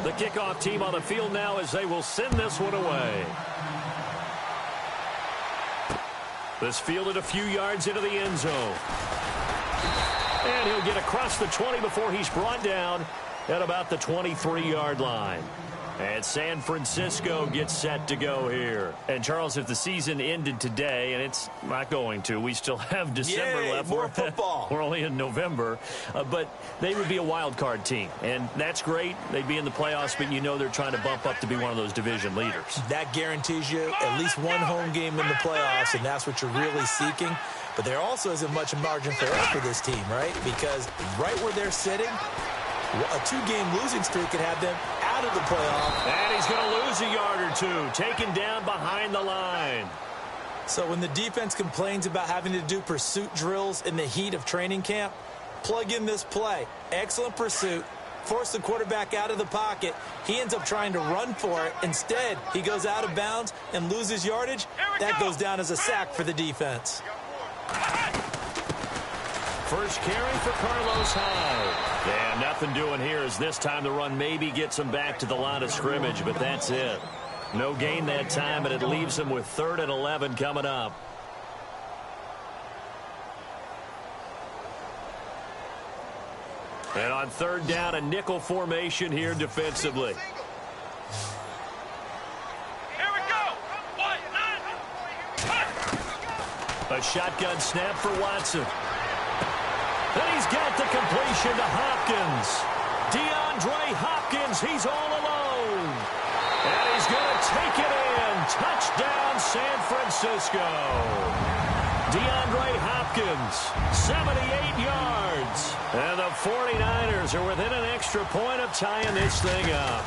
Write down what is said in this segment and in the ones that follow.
The kickoff team on the field now as they will send this one away. This fielded a few yards into the end zone. And he'll get across the 20 before he's brought down at about the 23-yard line. And San Francisco gets set to go here. And, Charles, if the season ended today, and it's not going to, we still have December left. More football. We're only in November. But they would be a wild card team. And that's great. They'd be in the playoffs, but you know they're trying to bump up to be one of those division leaders. That guarantees you at least one home game in the playoffs, and that's what you're really seeking. But there also isn't much margin for error for this team, right? Because right where they're sitting, a two-game losing streak could have them out of the playoff. And he's going to lose a yard or two, taken down behind the line. So when the defense complains about having to do pursuit drills in the heat of training camp, plug in this play. Excellent pursuit. Force the quarterback out of the pocket. He ends up trying to run for it. Instead, he goes out of bounds and loses yardage. That goes down as a sack for the defense. First carry for Carlos Hyde. Yeah, nothing doing here as this time the run maybe gets him back to the line of scrimmage, but that's it. No gain that time, and it leaves him with 3rd and 11 coming up. And on 3rd down, a nickel formation here defensively. Here we go. A shotgun snap for Watson. Then he's got the completion to Hopkins. DeAndre Hopkins, he's all alone. And he's going to take it in. Touchdown, San Francisco. DeAndre Hopkins, 78 yards. And the 49ers are within an extra point of tying this thing up.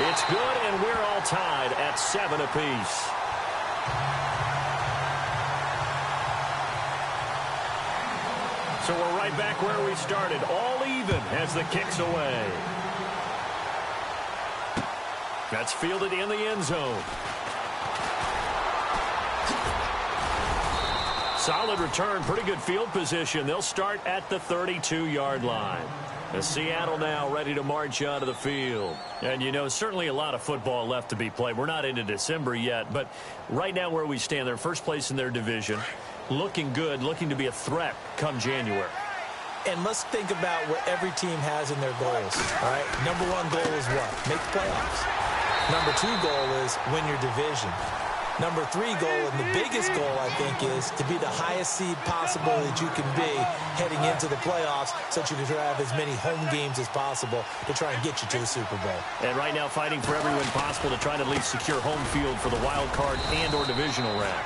It's good, and we're all tied at 7 apiece. So we're right back where we started, all even as the kick's away. That's fielded in the end zone. Solid return, pretty good field position. They'll start at the 32-yard line. The Seattle now ready to march onto the field. And, you know, certainly a lot of football left to be played. We're not into December yet, but right now where we stand, they're first place in their division. Looking good, looking to be a threat come January. And let's think about what every team has in their goals, all right? Number 1 goal is what? Make the playoffs. Number 2 goal is win your division. Number 3 goal, and the biggest goal, I think, is to be the highest seed possible that you can be heading into the playoffs so that you can have as many home games as possible to try and get you to the Super Bowl. And right now fighting for every win possible to try to at least secure home field for the wild card and or divisional round.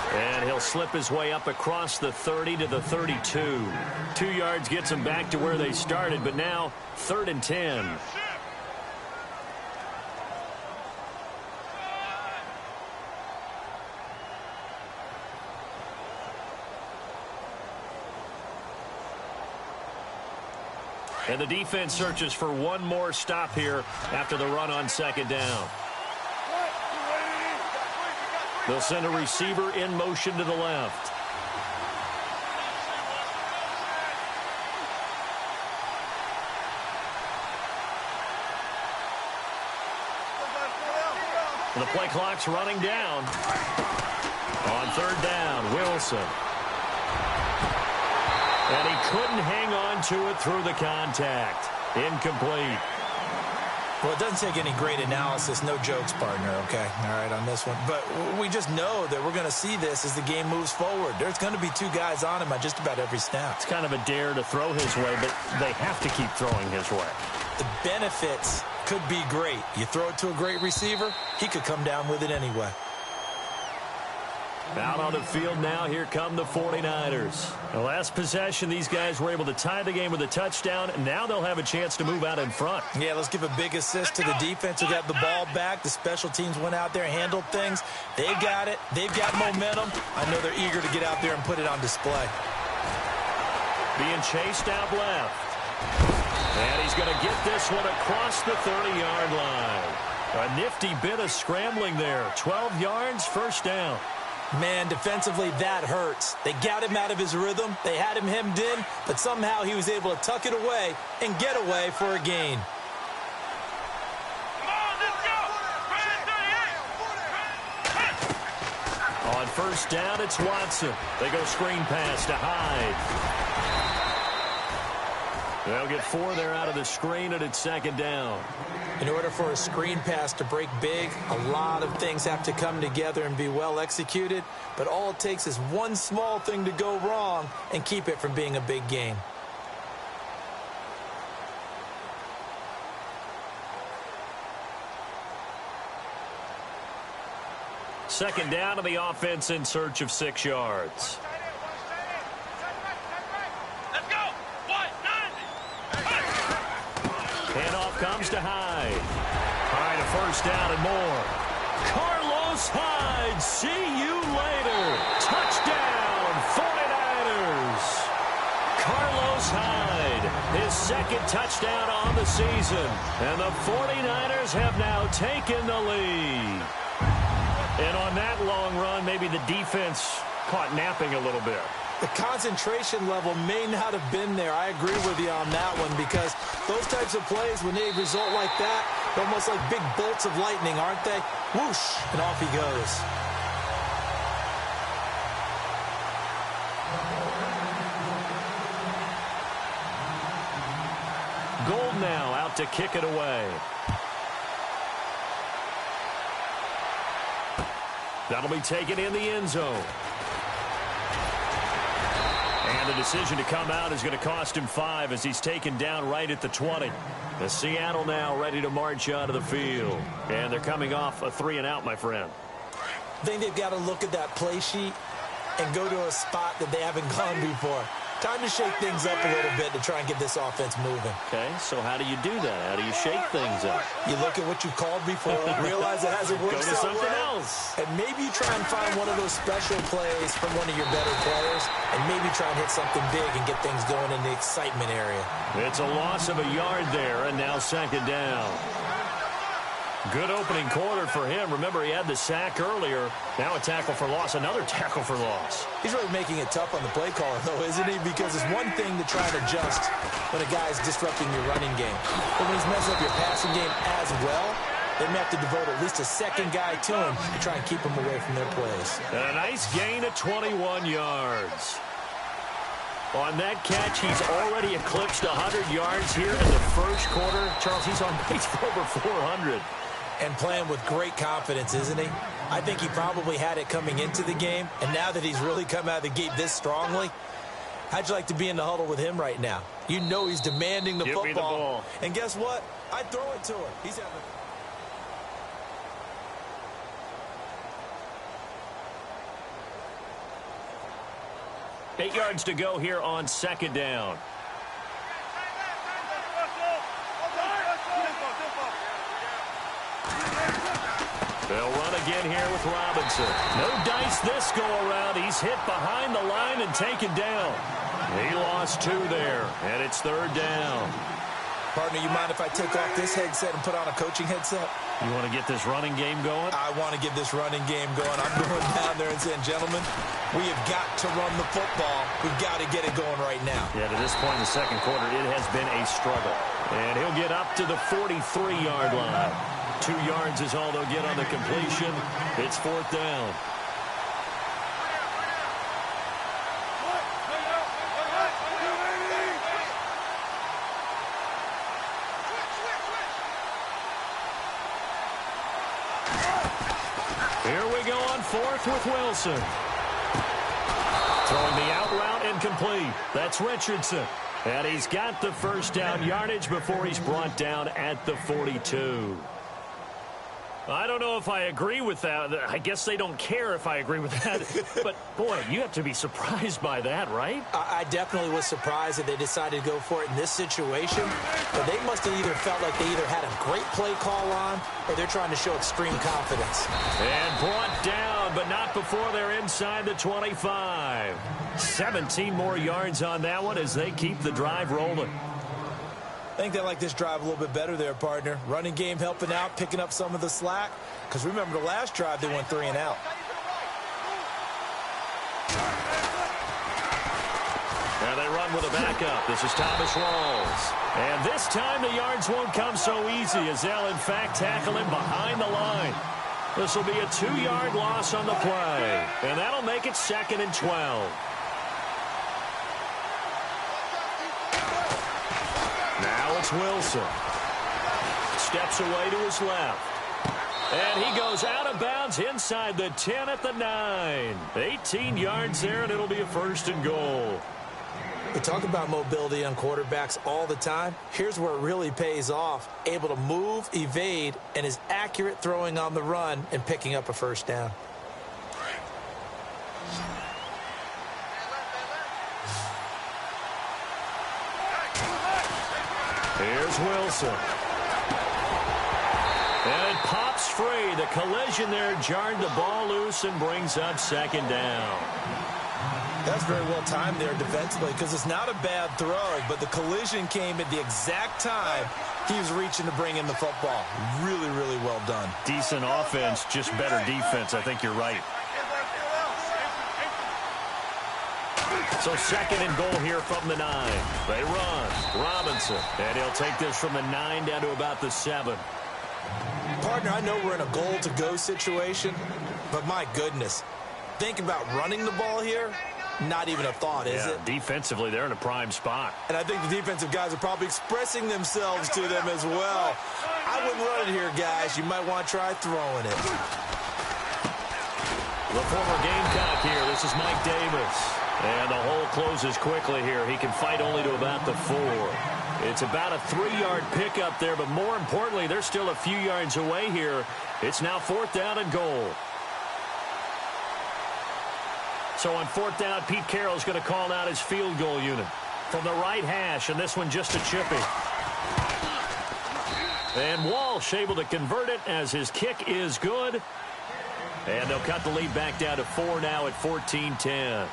And he'll slip his way up across the 30 to the 32. 2 yards gets him back to where they started, but now 3rd and 10. And the defense searches for one more stop here after the run on 2nd down. They'll send a receiver in motion to the left. The play clock's running down. On 3rd down, Wilson. And he couldn't hang on to it through the contact. Incomplete. Well, it doesn't take any great analysis, no jokes, partner, okay? All right, on this one. But we just know that we're going to see this as the game moves forward. There's going to be 2 guys on him on just about every snap. It's kind of a dare to throw his way, but they have to keep throwing his way. The benefits could be great. You throw it to a great receiver, he could come down with it anyway. Out on the field now, here come the 49ers. The last possession, these guys were able to tie the game with a touchdown, and now they'll have a chance to move out in front. Yeah, let's give a big assist to the defense who got the ball back. The special teams went out there, handled things. They got it. They've got momentum. I know they're eager to get out there and put it on display. Being chased out left. And he's going to get this one across the 30-yard line. A nifty bit of scrambling there. 12 yards, 1st down. Man, defensively, that hurts. They got him out of his rhythm. They had him hemmed in, but somehow he was able to tuck it away and get away for a gain. On first down, it's Watson. They go screen pass to Hyde. They'll get 4 there out of the screen, and it's second down. In order for a screen pass to break big, a lot of things have to come together and be well executed, but all it takes is one small thing to go wrong and keep it from being a big gain. Second down, and the offense in search of 6 yards. Handoff comes to Hyde. Hyde, a first down and more. Carlos Hyde, see you later. Touchdown, 49ers. Carlos Hyde, his second touchdown on the season. And the 49ers have now taken the lead. And on that long run, maybe the defense caught napping a little bit. The concentration level may not have been there. I agree with you on that one because those types of plays, when they result like that, they're almost like big bolts of lightning, aren't they? Whoosh, and off he goes. Gold now out to kick it away. That'll be taken in the end zone. And the decision to come out is going to cost him 5 as he's taken down right at the 20. The Seattle now ready to march out of the field. And they're coming off a 3-and-out, my friend. I think they've got to look at that play sheet and go to a spot that they haven't gone before. Time to shake things up a little bit to try and get this offense moving. Okay, so how do you do that? How do you shake things up? You look at what you called before, realize it hasn't worked so well. Something else. And maybe you try and find one of those special plays from one of your better players, and maybe try and hit something big and get things going in the excitement area. It's a loss of a yard there, and now second down. Good opening quarter for him. Remember, he had the sack earlier. Now a tackle for loss, another tackle for loss. He's really making it tough on the play caller, though, isn't he? Because it's one thing to try and adjust when a guy's disrupting your running game. But when he's messing up your passing game as well, they may have to devote at least a second guy to him to try and keep him away from their plays. And a nice gain of 21 yards. On that catch, he's already eclipsed 100 yards here in the first quarter. Charles, he's on pace for over 400. And playing with great confidence, isn't he? I think he probably had it coming into the game, and now that he's really come out of the gate this strongly, how'd you like to be in the huddle with him right now? You know he's demanding the Give football. me the ball. And guess what? I'd throw it to him. He's having... Eight yards to go here on second down. They'll run again here with Robinson. No dice this go-around. He's hit behind the line and taken down. He lost 2 there, and it's third down. Partner, you mind if I take off this headset and put on a coaching headset? You want to get this running game going? I want to get this running game going. I'm going down there and saying, gentlemen, we have got to run the football. We've got to get it going right now. Yeah, to this point in the second quarter, it has been a struggle. And he'll get up to the 43-yard line. 2 yards is all they'll get on the completion. It's fourth down. Here we go on fourth with Wilson. Throwing the out route incomplete. That's Richardson. And he's got the first down yardage before he's brought down at the 42. I don't know if I agree with that. I guess they don't care if I agree with that. But, boy, you have to be surprised by that, right? I definitely was surprised that they decided to go for it in this situation. But they must have either felt like they either had a great play call on or they're trying to show extreme confidence. And brought down, but not before they're inside the 25. 17 more yards on that one as they keep the drive rolling. I think they like this drive a little bit better there, partner. Running game helping out, picking up some of the slack. Because remember, the last drive, they went 3-and-out. And they run with a backup. This is Thomas Rawls. And this time the yards won't come so easy as they'll, in fact, tackle him behind the line. This will be a 2-yard loss on the play. And that'll make it 2nd and 12. Now it's Wilson. Steps away to his left. And he goes out of bounds inside the 10 at the 9. 18 yards there, and it'll be a 1st and goal. We talk about mobility on quarterbacks all the time. Here's where it really pays off. Able to move, evade, and is accurate throwing on the run and picking up a 1st down. Here's Wilson. And it pops free. The collision there jarred the ball loose and brings up 2nd down. That's very well timed there defensively because it's not a bad throw, but the collision came at the exact time he was reaching to bring in the football. Really, really well done. Decent offense, just better defense. I think you're right. So 2nd and goal here from the 9. They run. Robinson. And he'll take this from the 9 down to about the 7. Partner, I know we're in a goal-to-go situation, but my goodness. Think about running the ball here. Not even a thought, is it? Defensively, they're in a prime spot. And I think the defensive guys are probably expressing themselves to them as well. I wouldn't run it here, guys. You might want to try throwing it. The former Gamecock here. This is Mike Davis. And the hole closes quickly here. He can fight only to about the 4. It's about a 3-yard pickup there, but more importantly, they're still a few yards away here. It's now 4th down and goal. So on 4th down, Pete Carroll's going to call out his field goal unit from the right hash, and this one just a chippy. And Walsh able to convert it as his kick is good. And they'll cut the lead back down to 4 now at 14-10.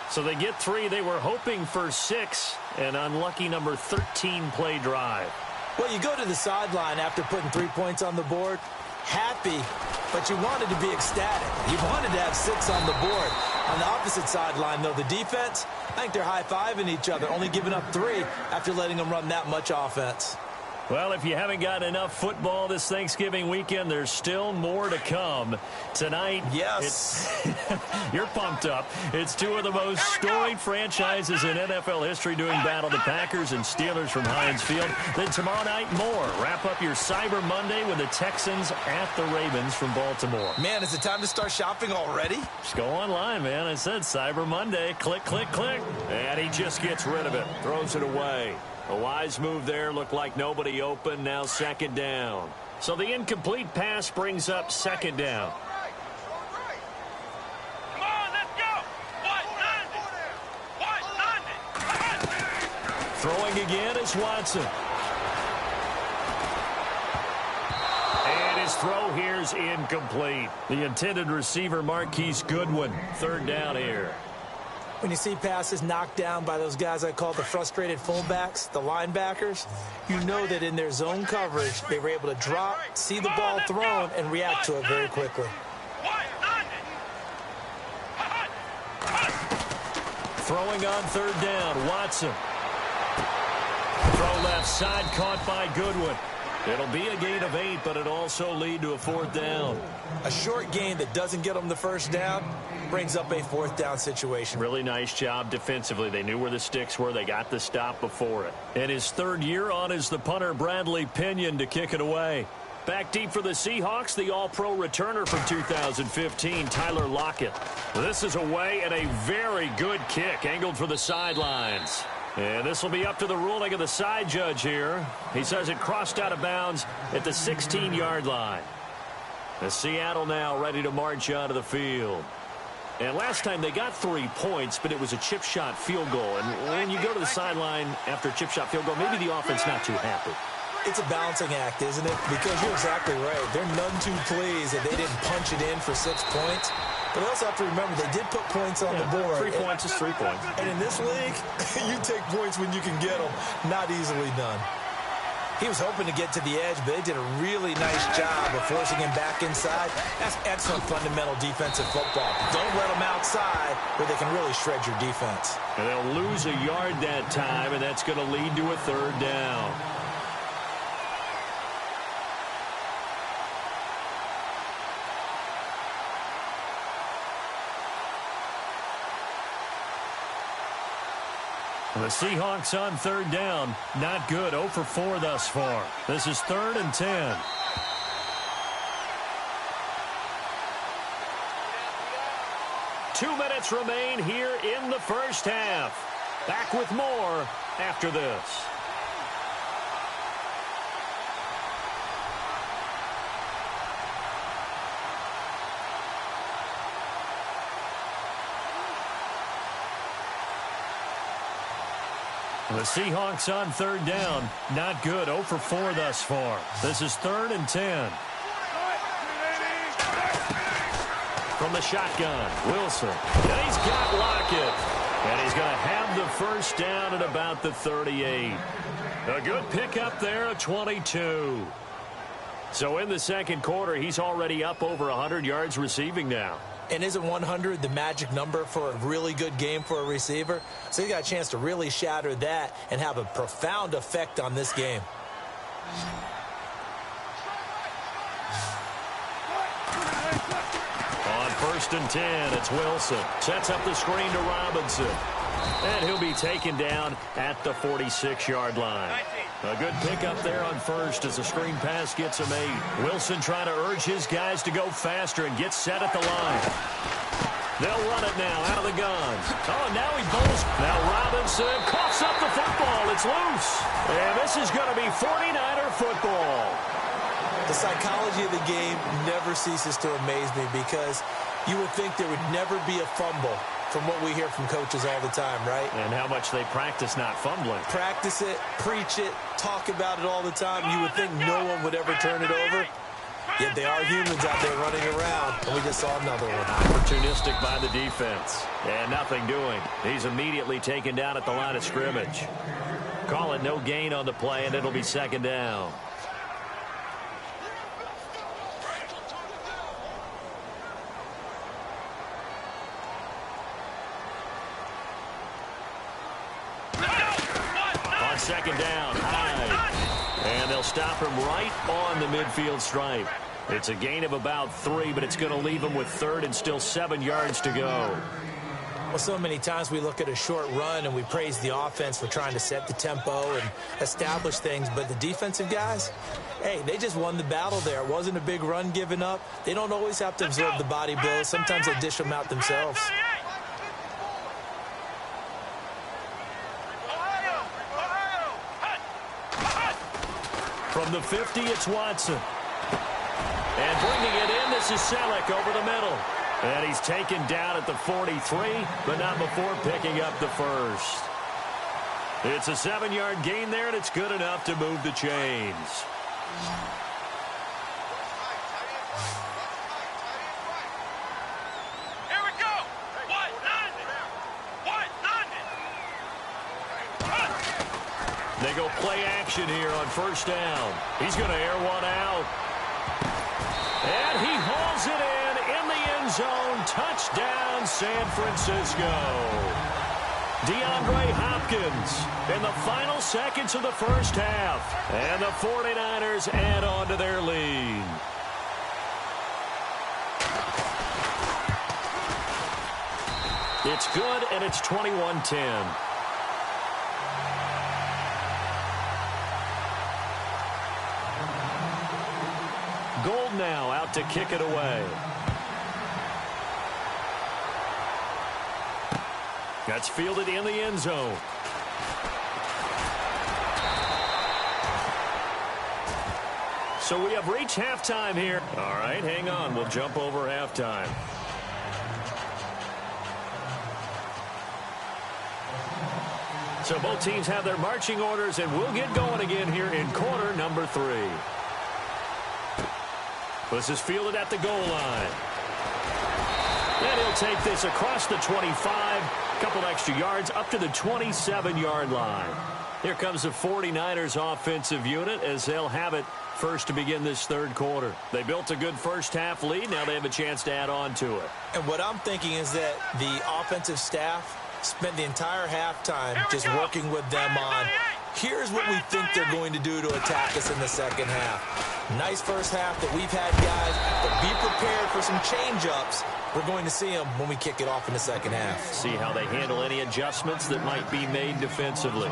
So they get 3. They were hoping for 6. An unlucky number 13 play drive. Well, you go to the sideline after putting 3 points on the board. Happy, but you wanted to be ecstatic. You wanted to have 6 on the board. On the opposite sideline, though, the defense, I think they're high-fiving each other, only giving up 3 after letting them run that much offense. Well, if you haven't got enough football this Thanksgiving weekend, there's still more to come. Tonight, yes, you're pumped up. It's 2 of the most storied franchises in NFL history doing battle, the Packers and Steelers from Heinz Field. Then tomorrow night, more. Wrap up your Cyber Monday with the Texans at the Ravens from Baltimore. Man, is it time to start shopping already? Just go online, man. I said Cyber Monday. Click, click, click. And he just gets rid of it. Throws it away. A wise move there. Looked like nobody open. Now 2nd down. So the incomplete pass brings up 2nd down. Come on, let's go. Throwing again is Watson. And his throw here is incomplete. The intended receiver, Marquise Goodwin. 3rd down here. When you see passes knocked down by those guys I call the frustrated fullbacks, the linebackers, you know that in their zone coverage, they were able to drop, see the ball thrown, and react to it very quickly. Throwing on 3rd down, Watson. Throw left side, caught by Goodwin. It'll be a gain of 8, but it'll also lead to a 4th down. A short gain that doesn't get them the 1st down brings up a 4th down situation. Really nice job defensively. They knew where the sticks were. They got the stop before it. And his 3rd year on is the punter, Bradley Pinion, to kick it away. Back deep for the Seahawks, the all-pro returner from 2015, Tyler Lockett. This is away and a very good kick, angled for the sidelines. And this will be up to the ruling of the side judge here. He says it crossed out of bounds at the 16-yard line. The Seattle now ready to march onto the field. And last time they got 3 points, but it was a chip shot field goal. And when you go to the sideline after a chip shot field goal, maybe the offense not too happy. It's a balancing act, isn't it? Because you're exactly right. They're none too pleased that they didn't punch it in for 6 points. But also have to remember, they did put points on the board. 3 points is 3 points. And in this league, you take points when you can get them. Not easily done. He was hoping to get to the edge, but they did a really nice job of forcing him back inside. That's excellent fundamental defensive football. Don't let them outside where they can really shred your defense. And they'll lose a yard that time, and that's going to lead to a third down. The Seahawks on third down. Not good. 0 for 4 thus far. This is 3rd and 10. Two minutes remain here in the first half. Back with more after this. The Seahawks on third down. Not good. 0 for 4 thus far. This is 3rd and 10. From the shotgun, Wilson. And he's got Lockett. And he's going to have the first down at about the 38. A good pickup there at 22. So in the second quarter, he's already up over 100 yards receiving now. And isn't 100 the magic number for a really good game for a receiver? So he got a chance to really shatter that and have a profound effect on this game. On 1st and 10, it's Wilson. Sets up the screen to Robinson. And he'll be taken down at the 46-yard line. A good pickup there on first as the screen pass gets him 8. Wilson trying to urge his guys to go faster and get set at the line. They'll run it now out of the gun. Oh, now he bowls. Now Robinson coughs up the football. It's loose. And this is going to be 49er football. The psychology of the game never ceases to amaze me because you would think there would never be a fumble from what we hear from coaches all the time, right? And how much they practice not fumbling. Practice it, preach it, talk about it all the time. You would think no one would ever turn it over. Yet they are humans out there running around, and we just saw another one. Opportunistic by the defense. And nothing doing. He's immediately taken down at the line of scrimmage. Call it no gain on the play, and it'll be 2nd down. On 2nd down, Hyde. And they'll stop him right on the midfield stripe. It's a gain of about 3, but it's going to leave him with 3rd and still 7 yards to go. Well, so many times we look at a short run and we praise the offense for trying to set the tempo and establish things, but the defensive guys, hey, they just won the battle there. It wasn't a big run given up. They don't always have to absorb the body blows. Sometimes they dish them out themselves. From the 50, it's Watson. And bringing it in, this is Selleck over the middle. And he's taken down at the 43, but not before picking up the first. It's a 7-yard gain there, and it's good enough to move the chains. Here we go. They go play action here on 1st down. He's going to air one out. And he hauls it in the end zone. Touchdown, San Francisco. DeAndre Hopkins in the final seconds of the first half. And the 49ers add on to their lead. It's good, and it's 21-10. Gold now out to kick it away. That's fielded in the end zone. So we have reached halftime here. All right, hang on. We'll jump over halftime. So both teams have their marching orders, and we'll get going again here in quarter number 3. This is fielded at the goal line. And he'll take this across the 25. A couple extra yards up to the 27-yard line. Here comes the 49ers offensive unit as they'll have it first to begin this third quarter. They built a good first-half lead. Now they have a chance to add on to it. And what I'm thinking is that the offensive staff spent the entire halftime just working with them on, here's what we think they're going to do to attack us in the second half. Nice first half that we've had, guys, but be prepared for some change-ups. We're going to see them when we kick it off in the second half. See how they handle any adjustments that might be made defensively.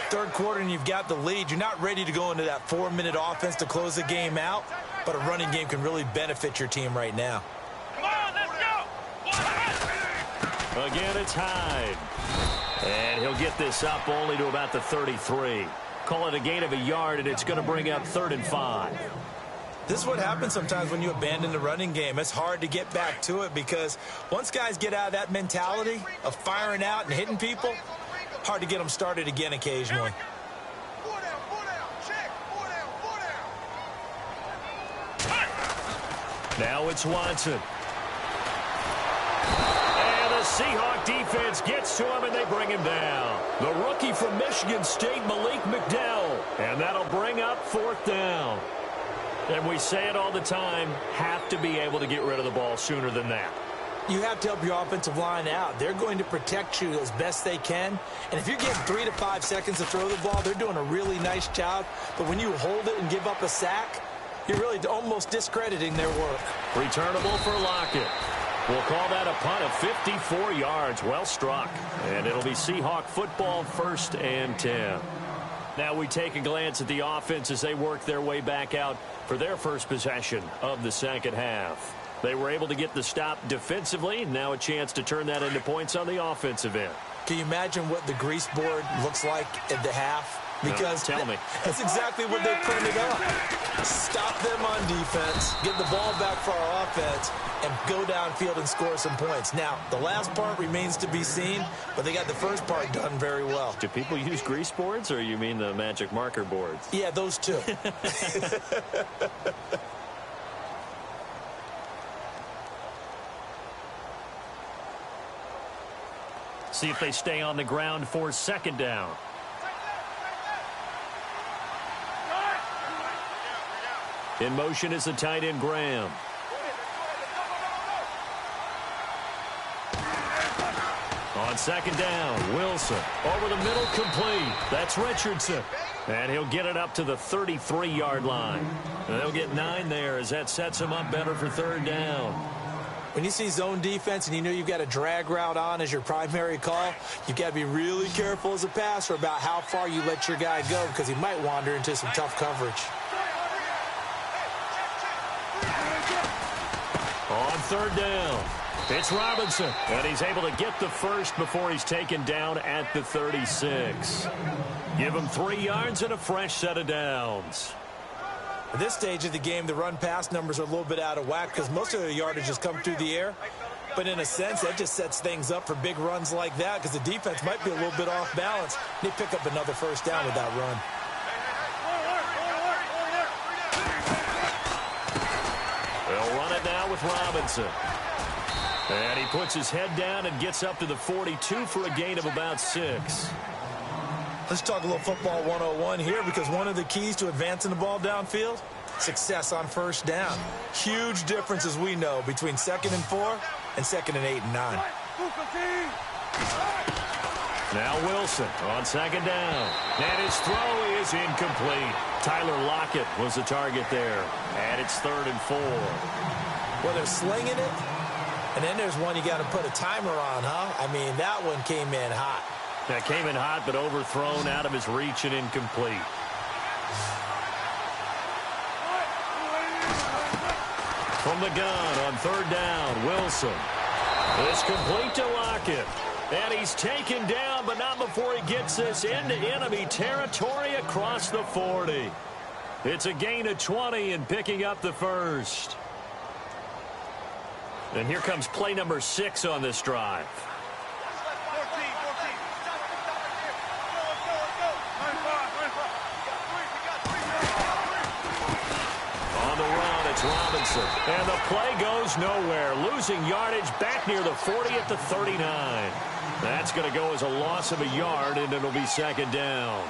Third quarter and you've got the lead. You're not ready to go into that 4-minute offense to close the game out, but a running game can really benefit your team right now. Come on, let's go! Again, it's Hyde. And he'll get this up only to about the 33. Call it a gain of a yard, and it's going to bring up 3rd and 5. This is what happens sometimes when you abandon the running game. It's hard to get back to it because once guys get out of that mentality of firing out and hitting people, hard to get them started again occasionally. Now it's Watson. And the Seahawk defense gets to him, and they bring him down. The rookie from Michigan State, Malik McDowell. And that'll bring up 4th down. And we say it all the time, have to be able to get rid of the ball sooner than that. You have to help your offensive line out. They're going to protect you as best they can. And if you're getting 3 to 5 seconds to throw the ball, they're doing a really nice job. But when you hold it and give up a sack, you're really almost discrediting their work. Returnable for Lockett. We'll call that a punt of 54 yards. Well struck. And it'll be Seahawk football, 1st and 10. Now we take a glance at the offense as they work their way back out for their first possession of the second half. They were able to get the stop defensively. Now a chance to turn that into points on the offensive end. Can you imagine what the grease board looks like at the half? Because tell me. That's exactly what they printed up. Stop them on defense, get the ball back for our offense, and go downfield and score some points. Now, the last part remains to be seen, but they got the first part done very well. Do people use grease boards, or you mean the magic marker boards? Yeah, those two. See if they stay on the ground for 2nd down. In motion is the tight end, Graham. On 2nd down, Wilson. Over the middle, complete. That's Richardson. And he'll get it up to the 33-yard line. And they'll get 9 there as that sets him up better for 3rd down. When you see zone defense and you know you've got a drag route on as your primary call, you've got to be really careful as a passer about how far you let your guy go because he might wander into some tough coverage. On 3rd down, it's Robinson, and he's able to get the first before he's taken down at the 36. Give him 3 yards and a fresh set of downs. At this stage of the game, the run-pass numbers are a little bit out of whack because most of the yardage has come through the air. But in a sense, that just sets things up for big runs like that because the defense might be a little bit off balance. They pick up another first down with that run. They'll run it now with Robinson. And he puts his head down and gets up to the 42 for a gain of about 6. Let's talk a little football 101 here because one of the keys to advancing the ball downfield, success on first down. Huge difference, as we know, between 2nd and 4 and 2nd and 8 and 9. Now Wilson on 2nd down. And his throw is incomplete. Tyler Lockett was the target there. And it's 3rd and 4. Well, they're slinging it. And then there's one you got to put a timer on, huh? I mean, that one came in hot. That came in hot, but overthrown out of his reach and incomplete. From the gun on 3rd down, Wilson. It's complete to Lockett. And he's taken down, but not before he gets this into enemy territory across the 40. It's a gain of 20 and picking up the first. And here comes play number 6 on this drive. On the run, it's Robinson. And the play goes nowhere. Losing yardage back near the 40 at the 39. That's going to go as a loss of a yard, and it'll be second down.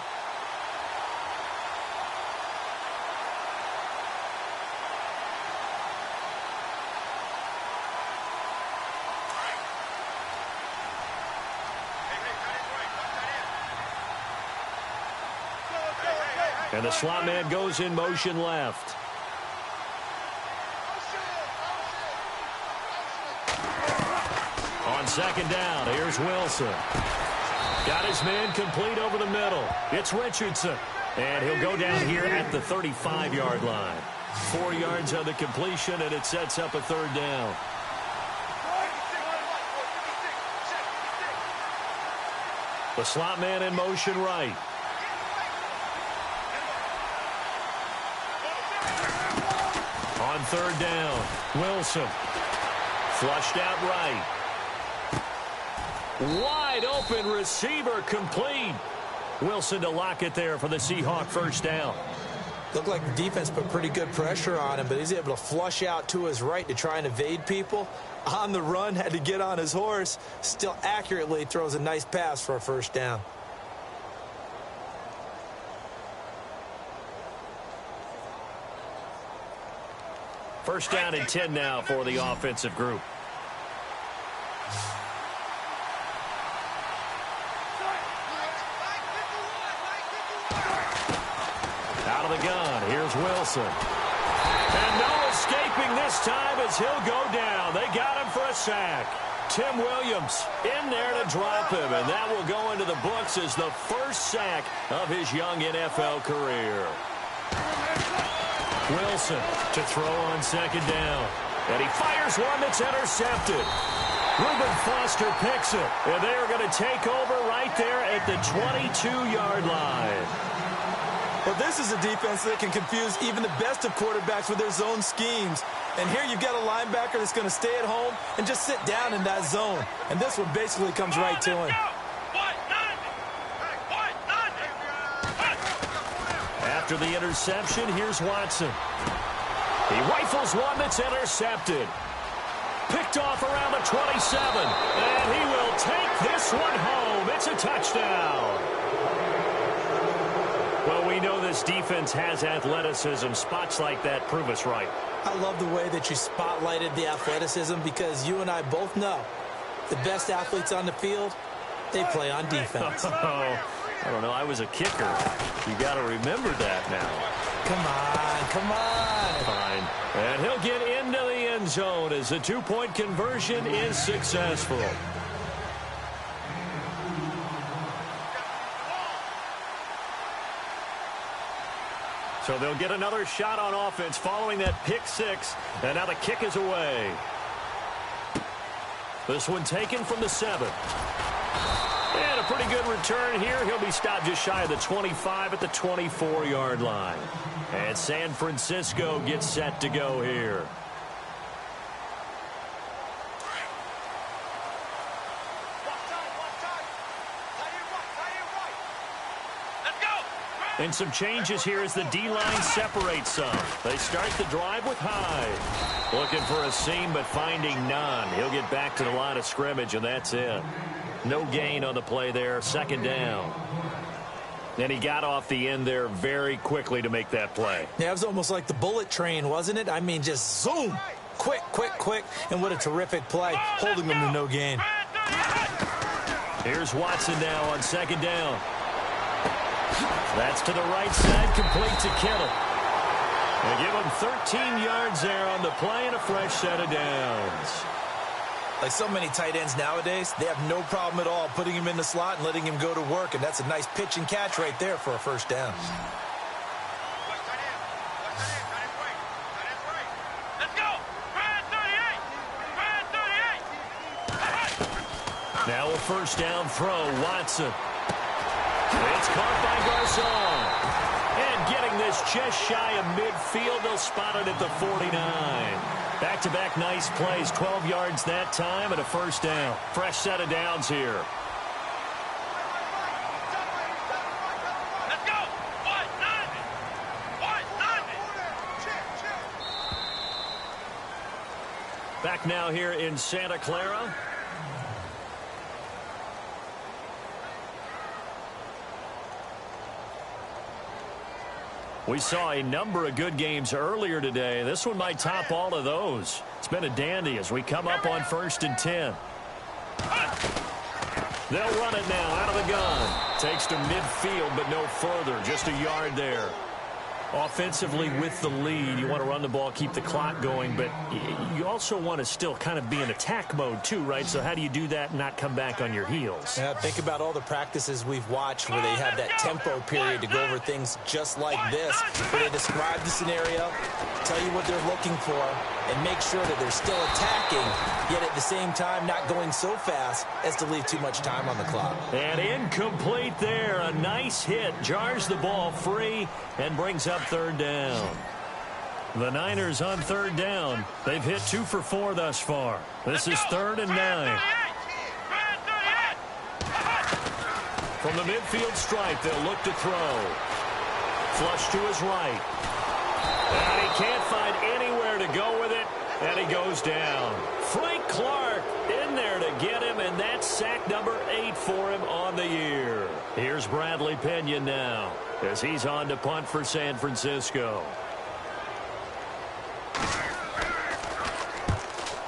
And the slot man goes in motion left. On second down, here's Wilson. Got his man complete over the middle. It's Richardson. And he'll go down here at the 35-yard line. 4 yards on the completion, and it sets up a third down. The slot man in motion right. On third down, Wilson. Flushed out right. Wide open receiver complete. Wilson to lock it there for the Seahawk first down. Looked like the defense put pretty good pressure on him, but he's able to flush out to his right to try and evade people. On the run, had to get on his horse. Still accurately throws a nice pass for a first down. First down and 10 now for the offensive group. Out of the gun, here's Wilson. And no escaping this time as he'll go down. They got him for a sack. Tim Williams in there to drop him, and that will go into the books as the first sack of his young NFL career. Wilson to throw on second down. And he fires one that's intercepted. Reuben Foster picks it. And they are going to take over right there at the 22-yard line. Well, this is a defense that can confuse even the best of quarterbacks with their zone schemes. And here you've got a linebacker that's going to stay at home and just sit down in that zone. And this one basically comes right to him. After the interception, here's Watson. He rifles one that's intercepted. Picked off around the 27. And he will take this one home. It's a touchdown. Well, we know this defense has athleticism. Spots like that prove us right. I love the way that you spotlighted the athleticism because you and I both know the best athletes on the field, they play on defense. I don't know. I was a kicker. You got to remember that now. Come on. Fine. And he'll get into the end zone as the two-point conversion is successful. So they'll get another shot on offense following that pick six. And now the kick is away. This one taken from the 7. And a pretty good return here. He'll be stopped just shy of the 25 at the 24-yard line. And San Francisco gets set to go here. And some changes here as the D-line separates some. They start the drive with Hyde. Looking for a seam, but finding none. He'll get back to the line of scrimmage, and that's it. No gain on the play there. Second down. And he got off the end there very quickly to make that play. Yeah, it was almost like the bullet train, wasn't it? I mean, just zoom. Quick. And what a terrific play, holding them to no gain. Here's Watson now on second down. That's to the right side, complete to Kittle. They give him 13 yards there on the play and a fresh set of downs. Like so many tight ends nowadays, they have no problem at all putting him in the slot and letting him go to work, and that's a nice pitch and catch right there for a first down. Now a first down throw, Watson. It's caught by Garcon. And getting this just shy of midfield, they'll spot it at the 49. Back-to-back nice plays, 12 yards that time and a first down. Fresh set of downs here. Let's go! Back now here in Santa Clara. We saw a number of good games earlier today. This one might top all of those. It's been a dandy as we come up on 1st and 10. They'll run it now out of the gun. Takes to midfield, but no further. Just a yard there. Offensively with the lead, you want to run the ball, keep the clock going, but you also want to still kind of be in attack mode too, right? So how do you do that and not come back on your heels? Yeah, think about all the practices we've watched where they have that tempo period to go over things just like this, where they describe the scenario, tell you what they're looking for, and make sure that they're still attacking, yet at the same time not going so fast as to leave too much time on the clock. And incomplete there. A nice hit. Jars the ball free and brings up 3rd down. The Niners on 3rd down. They've hit 2 for 4 thus far. This is 3rd and 9. From the midfield stripe, they'll look to throw. Flush to his right. And he can't find anywhere to go with it, and he goes down. Frank Clark in there to get him, and that's sack number 8 for him on the year. Here's Bradley Pinion now as he's on to punt for San Francisco.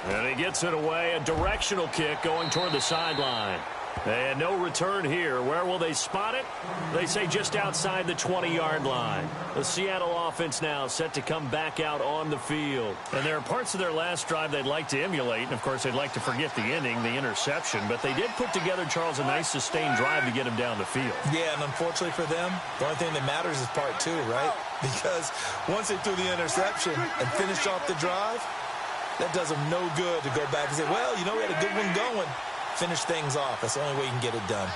And he gets it away, a directional kick going toward the sideline. And no return here. Where will they spot it? They say just outside the 20-yard line. The Seattle offense now set to come back out on the field. And there are parts of their last drive they'd like to emulate. And, of course, they'd like to forget the ending, the interception. But they did put together, Charles, a nice sustained drive to get him down the field. Yeah, and unfortunately for them, the only thing that matters is part 2, right? Because once they threw the interception and finished off the drive, that does them no good to go back and say, well, you know, we had a good one going. Finish things off. That's the only way you can get it done.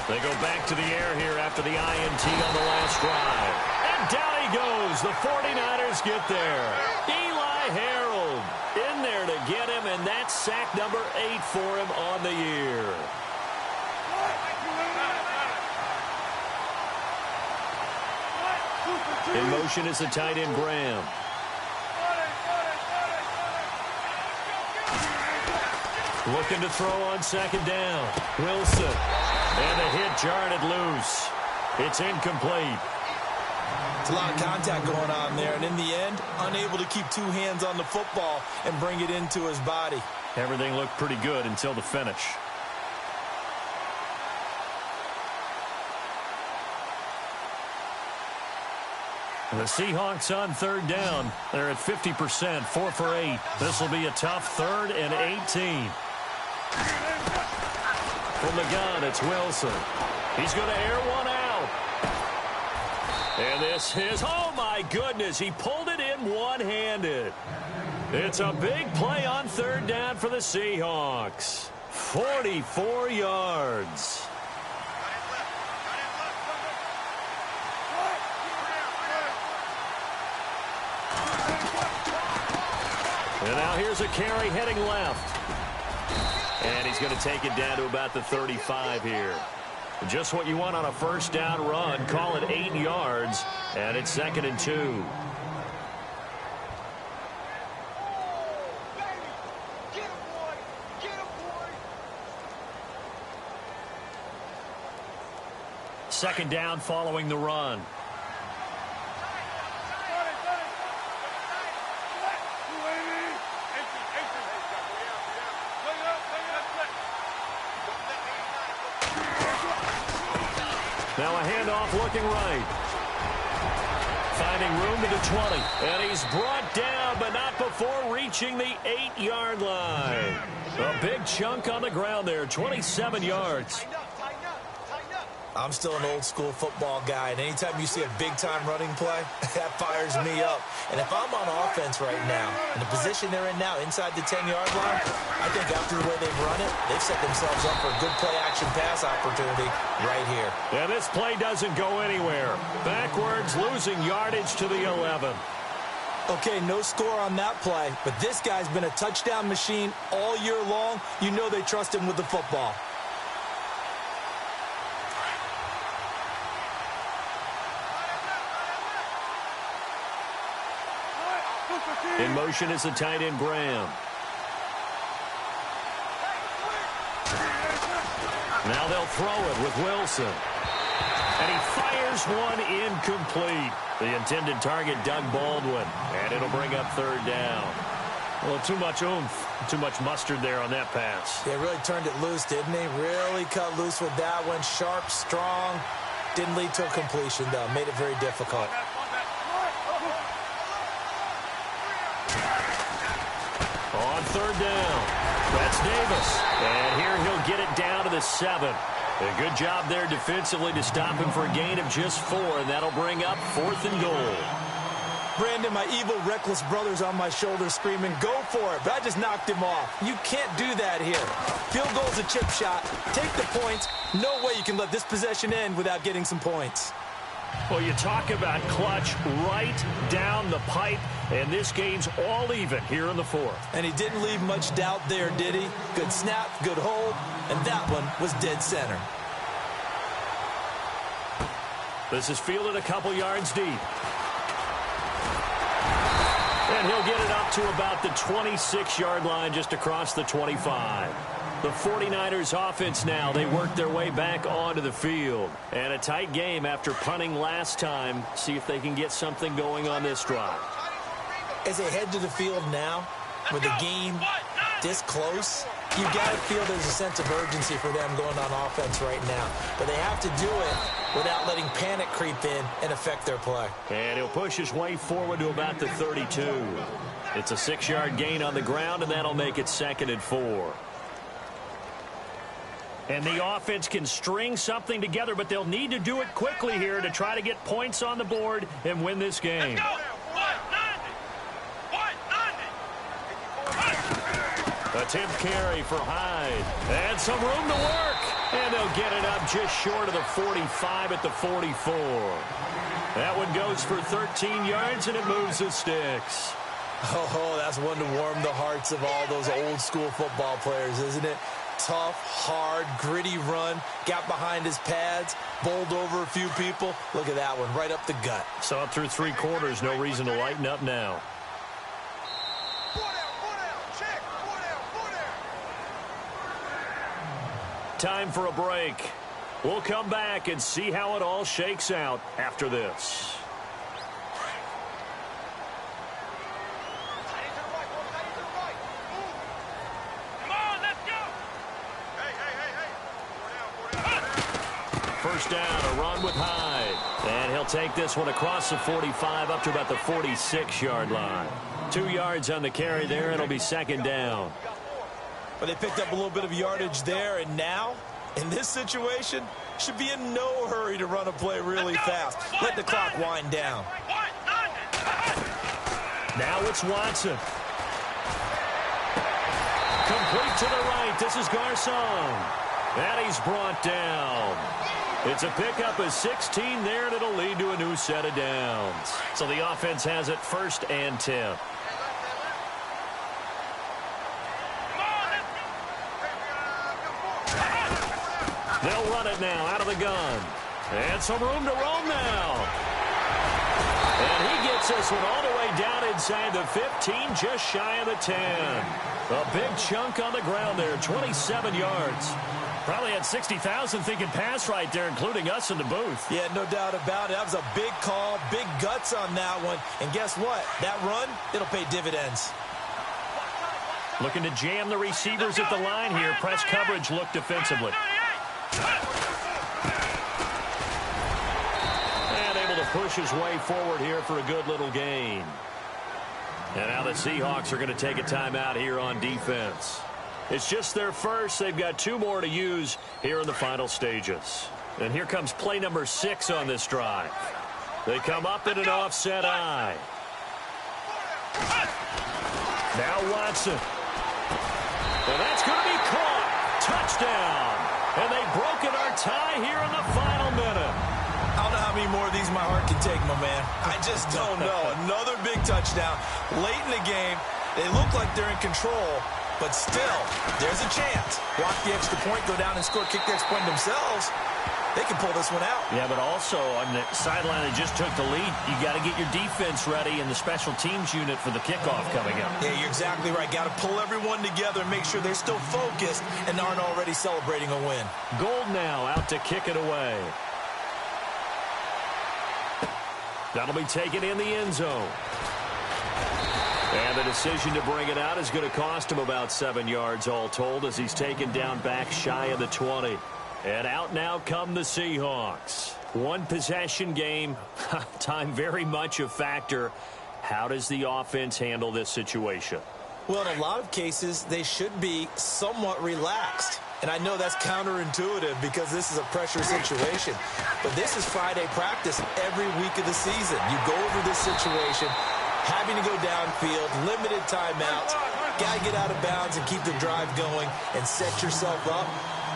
They go back to the air here after the INT on the last drive. And down he goes. The 49ers get there. Eli Harold in there to get him, and that's sack number 8 for him on the year. In motion is the tight end Graham. Looking to throw on 2nd down. Wilson. And the hit jarred it loose. It's incomplete. It's a lot of contact going on there, and in the end, unable to keep 2 hands on the football and bring it into his body. Everything looked pretty good until the finish. The Seahawks on 3rd down. They're at 50%, 4 for 8. This will be a tough 3rd and 18. From the gun, it's Wilson. He's going to air one out. And this is, oh my goodness, he pulled it in one-handed. It's a big play on 3rd down for the Seahawks. 44 yards. And now here's a carry heading left. And he's going to take it down to about the 35 here. Just what you want on a 1st down run. Call it 8 yards. And it's 2nd and 2. Second down following the run. Now a handoff looking right. Finding room to the 20. And he's brought down, but not before reaching the 8-yard line. A big chunk on the ground there, 27 yards. I'm still an old-school football guy, and anytime you see a big-time running play, that fires me up. And if I'm on offense right now, in the position they're in now, inside the 10-yard line, I think after the way they've run it, they've set themselves up for a good play-action pass opportunity right here. Yeah, this play doesn't go anywhere. Backwards, losing yardage to the 11. Okay, no score on that play, but this guy's been a touchdown machine all year long. You know they trust him with the football. In motion is the tight end Graham. Now they'll throw it with Wilson. And he fires one incomplete. The intended target, Doug Baldwin. And it'll bring up third down. Well, too much oomph, too much mustard there on that pass. Yeah, really turned it loose, didn't he? Really cut loose with that one. Sharp, strong. Didn't lead to a completion, though. Made it very difficult. On third down, that's Davis. And here he'll get it down to the 7. A good job there defensively to stop him for a gain of just 4, and that'll bring up 4th and goal. Brandon, my evil, reckless brother's on my shoulder screaming, go for it, but I just knocked him off. You can't do that here. Field goal's a chip shot. Take the points. No way you can let this possession end without getting some points. Well, you talk about clutch right down the pipe, and this game's all even here in the 4th. And he didn't leave much doubt there, did he? Good snap, good hold, and that one was dead center. This is fielded a couple yards deep. And he'll get it up to about the 26-yard line, just across the 25. The 49ers offense now, they work their way back onto the field. And a tight game after punting last time. See if they can get something going on this drive. As they head to the field now, with the game this close, you got to feel there's a sense of urgency for them going on offense right now. But they have to do it without letting panic creep in and affect their play. And he'll push his way forward to about the 32. It's a 6-yard gain on the ground, and that'll make it 2nd and 4. And the offense can string something together, but they'll need to do it quickly here to try to get points on the board and win this game. Attempt carry for Hyde. And some room to work. And they'll get it up just short of the 45 at the 44. That one goes for 13 yards, and it moves the sticks. Oh, that's one to warm the hearts of all those old-school football players, isn't it? Tough, hard, gritty run. Got behind his pads, bowled over a few people. Look at that one, right up the gut. Saw it through 3 quarters. No reason to lighten up now. Time for a break. We'll come back and see how it all shakes out after this. First down, a run with Hyde. And he'll take this one across the 45 up to about the 46-yard line. 2 yards on the carry there. It'll be 2nd down. But they picked up a little bit of yardage there, and now, in this situation, should be in no hurry to run a play really fast. Let the clock wind down. Now it's Watson. Complete to the right. This is Garcon. And he's brought down. It's a pickup of 16 there, and it'll lead to a new set of downs. So the offense has it 1st and 10. They'll run it now out of the gun. And some room to roam now. And he gets this one all the way down inside the 15, just shy of the 10. A big chunk on the ground there, 27 yards. Probably had 60,000 thinking pass right there, including us in the booth. Yeah, no doubt about it. That was a big call, big guts on that one. And guess what? That run, it'll pay dividends. Looking to jam the receivers at the line here. Press coverage look defensively. And able to push his way forward here for a good little gain. And now the Seahawks are going to take a timeout here on defense. It's just their first. They've got 2 more to use here in the final stages. And here comes play number 6 on this drive. They come up in an offset eye. Now Watson. And that's going to be caught. Touchdown. And they've broken our tie here in the final minute. I don't know how many more of these my heart can take, my man. I just don't know. Another big touchdown. Late in the game, they look like they're in control. but still, there's a chance. Block the extra point, go down and score, kick the extra point themselves. They can pull this one out. Yeah, but also on the sideline that just took the lead, you got to get your defense ready and the special teams unit for the kickoff coming up. Yeah, you're exactly right. Got to pull everyone together and make sure they're still focused and aren't already celebrating a win. Gold now out to kick it away. That'll be taken in the end zone. And the decision to bring it out is going to cost him about 7 yards all told as he's taken down back shy of the 20. And out now come the Seahawks. One possession game. Time very much a factor. How does the offense handle this situation? Well, in a lot of cases, they should be somewhat relaxed. And I know that's counterintuitive because this is a pressure situation. But this is Friday practice every week of the season. You go over this situation, having to go downfield, limited timeouts, got to get out of bounds and keep the drive going and set yourself up.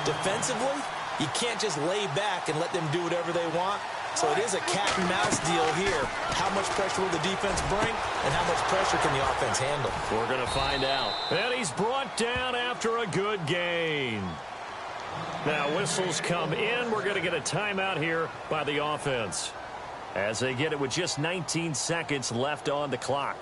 Defensively, you can't just lay back and let them do whatever they want. So it is a cat and mouse deal here. How much pressure will the defense bring and how much pressure can the offense handle? We're going to find out. And he's brought down after a good gain. Now whistles come in. We're going to get a timeout here by the offense as they get it with just 19 seconds left on the clock.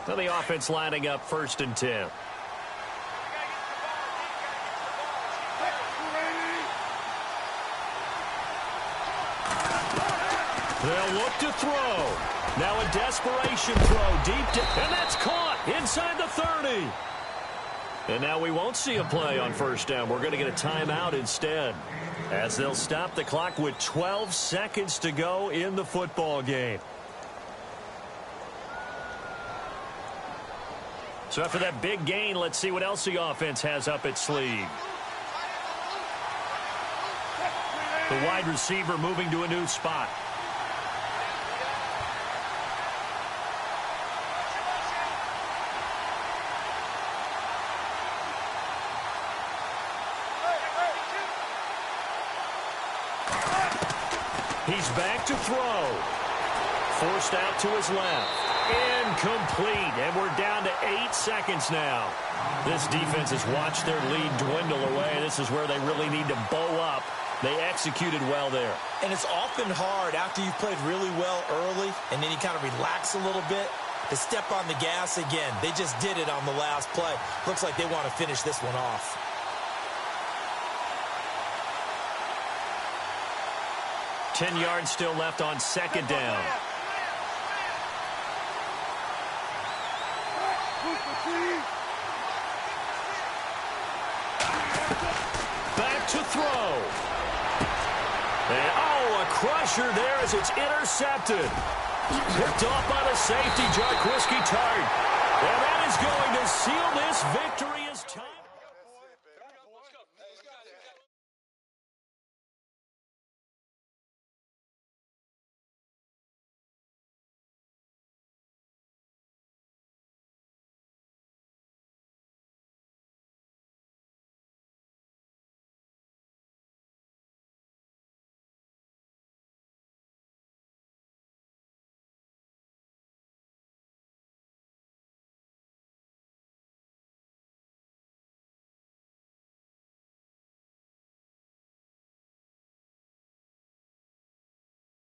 So the offense lining up 1st and 10. They'll look to throw. Now a desperation throw deep, and that's caught inside the 30. And now we won't see a play on 1st down. We're going to get a timeout instead as they'll stop the clock with 12 seconds to go in the football game. So after that big gain, let's see what else the offense has up its sleeve. The wide receiver moving to a new spot. He's back to throw. Forced out to his left. Incomplete, and we're down to 8 seconds now. This defense has watched their lead dwindle away. This is where they really need to bow up. They executed well there. And it's often hard after you've played really well early and then you kind of relax a little bit to step on the gas again. They just did it on the last play. Looks like they want to finish this one off. Ten yards still left on 2nd down. Back to throw. And, a crusher there as it's intercepted. Picked off by the safety, Jarquiski Tart. And that is going to seal this victory as time.